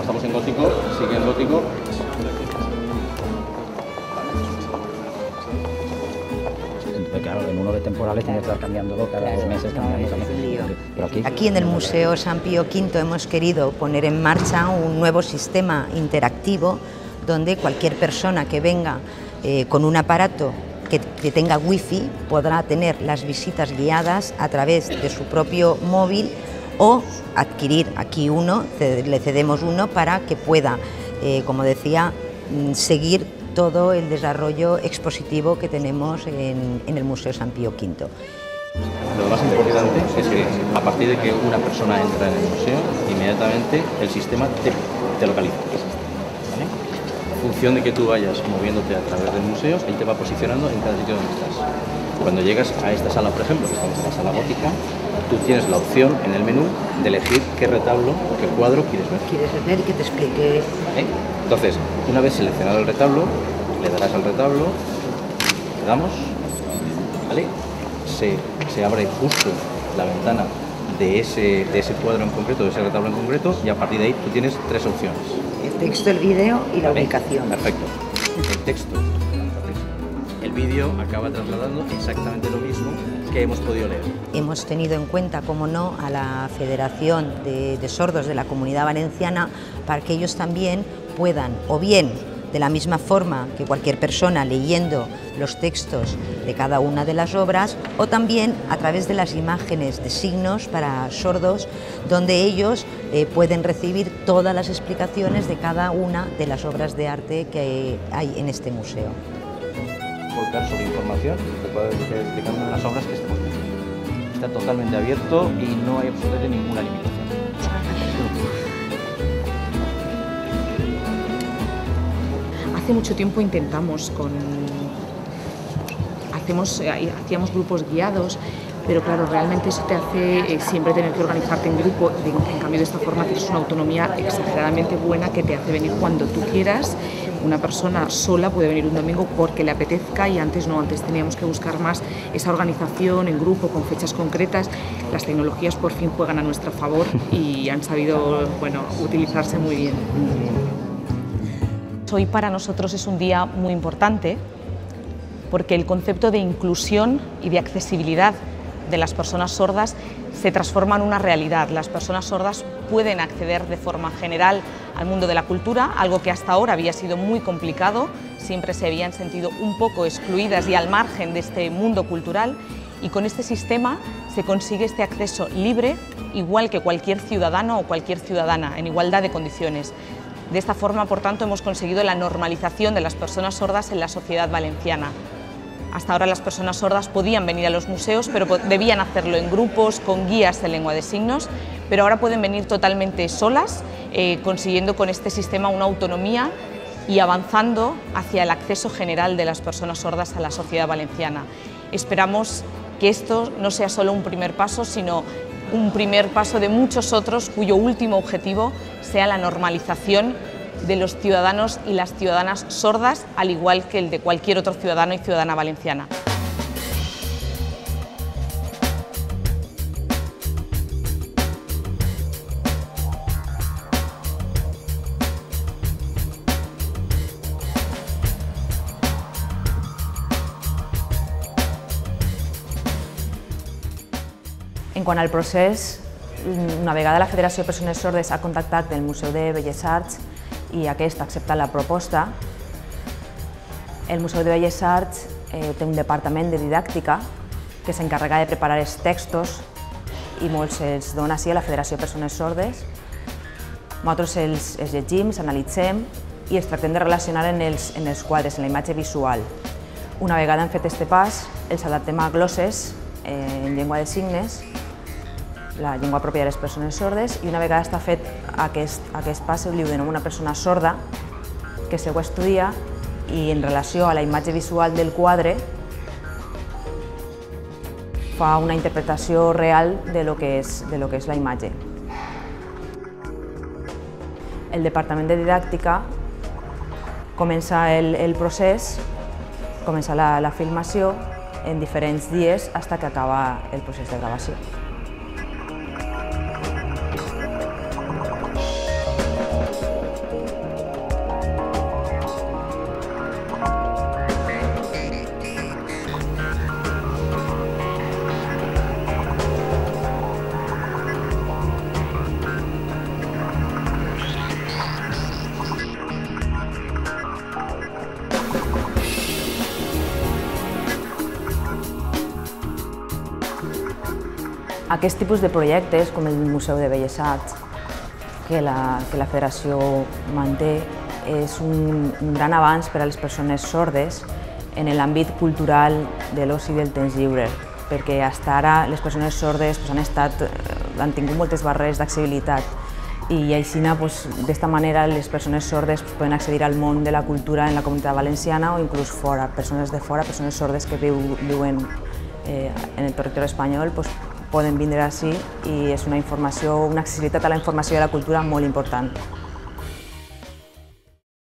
estamos en gótico, sigue en gótico. Claro, en uno de temporales tiene que estar cambiándolo cada 2 meses, cambiando también. Pero aquí en el Museo San Pío V hemos querido poner en marcha un nuevo sistema interactivo donde cualquier persona que venga con un aparato que tenga wifi podrá tener las visitas guiadas a través de su propio móvil o adquirir aquí uno, le cedemos uno para que pueda, como decía, seguir todo el desarrollo expositivo que tenemos en el Museo San Pío V. Lo más importante es que a partir de que una persona entra en el museo, inmediatamente el sistema te localiza. ¿Vale? En función de que tú vayas moviéndote a través del museo, él te va posicionando en cada sitio donde estás. Cuando llegas a esta sala, por ejemplo, que estamos en la sala gótica, tú tienes la opción en el menú de elegir qué retablo o qué cuadro quieres ver. ¿Quieres ver y que te explique? Entonces, una vez seleccionado el retablo, le darás al retablo, le damos, ¿vale? Se abre justo la ventana de ese cuadro en concreto, de ese retablo en concreto, y a partir de ahí tú tienes 3 opciones. El texto, el vídeo y la ubicación. Perfecto. El texto, el vídeo acaba trasladando exactamente lo mismo que hemos podido leer. Hemos tenido en cuenta, como no, a la Federación de Sordos de la Comunidad Valenciana para que ellos también puedan, o bien de la misma forma que cualquier persona leyendo los textos de cada una de las obras, o también a través de las imágenes de signos para sordos, donde ellos pueden recibir todas las explicaciones de cada una de las obras de arte que hay en este museo. Volcar sobre información que pueda ir explicando las obras que estamos viendo. Está totalmente abierto y no hay absolutamente ninguna limitación. Hace mucho tiempo hacíamos grupos guiados, pero claro, realmente eso te hace siempre tener que organizarte en grupo. En cambio, de esta forma tienes una autonomía exageradamente buena que te hace venir cuando tú quieras. Una persona sola puede venir un domingo porque le apetezca y antes no, antes teníamos que buscar más esa organización en grupo con fechas concretas. Las tecnologías por fin juegan a nuestro favor y han sabido, bueno, utilizarse muy bien. Hoy para nosotros es un día muy importante porque el concepto de inclusión y de accesibilidad de las personas sordas se transforma en una realidad. Las personas sordas pueden acceder de forma general al mundo de la cultura, algo que hasta ahora había sido muy complicado, siempre se habían sentido un poco excluidas y al margen de este mundo cultural, y con este sistema se consigue este acceso libre, igual que cualquier ciudadano o cualquier ciudadana, en igualdad de condiciones. De esta forma, por tanto, hemos conseguido la normalización de las personas sordas en la sociedad valenciana. Hasta ahora las personas sordas podían venir a los museos, pero debían hacerlo en grupos, con guías de lengua de signos, pero ahora pueden venir totalmente solas, consiguiendo con este sistema una autonomía y avanzando hacia el acceso general de las personas sordas a la sociedad valenciana. Esperamos que esto no sea solo un primer paso, sino un primer paso de muchos otros cuyo último objetivo sea la normalización de los ciudadanos y las ciudadanas sordas, al igual que el de cualquier otro ciudadano y ciudadana valenciana. En quant al procés, una vegada la Federació de Persones Sordes ha contactat el Museu de Belles Arts i aquest ha acceptat la proposta, el Museu de Belles Arts té un departament de didàctica que s'encarrega de preparar els textos i molts els dona així a la Federació de Persones Sordes. Nosaltres els llegim, els analitzem i els tractem de relacionar en els quadres, en la imatge visual. Una vegada hem fet aquest pas, els adaptem a glosses en llengua de signes, la llengua pròpia de les persones sordes, i una vegada està fet aquest pas li donem a una persona sorda que se ho estudia i en relació a la imatge visual del quadre fa una interpretació real de lo que és la imatge. El departament de didàctica comença el procés, comença la filmació en diferents dies fins que acaba el procés de gravació. Aquest tipus de projectes, com el Museu de Belles Arts, que la Federació manté, és un gran avanç per a les persones sordes en l'àmbit cultural de l'oci i del temps lliure, perquè fins ara les persones sordes han tingut moltes barreres d'accessibilitat i així, d'esta manera, les persones sordes poden accedir al món de la cultura en la comunitat valenciana o inclús fora. Persones de fora, persones sordes que viuen en el territori espanyol, poden vindre ací i és una accessibilitat a la informació i a la cultura molt important.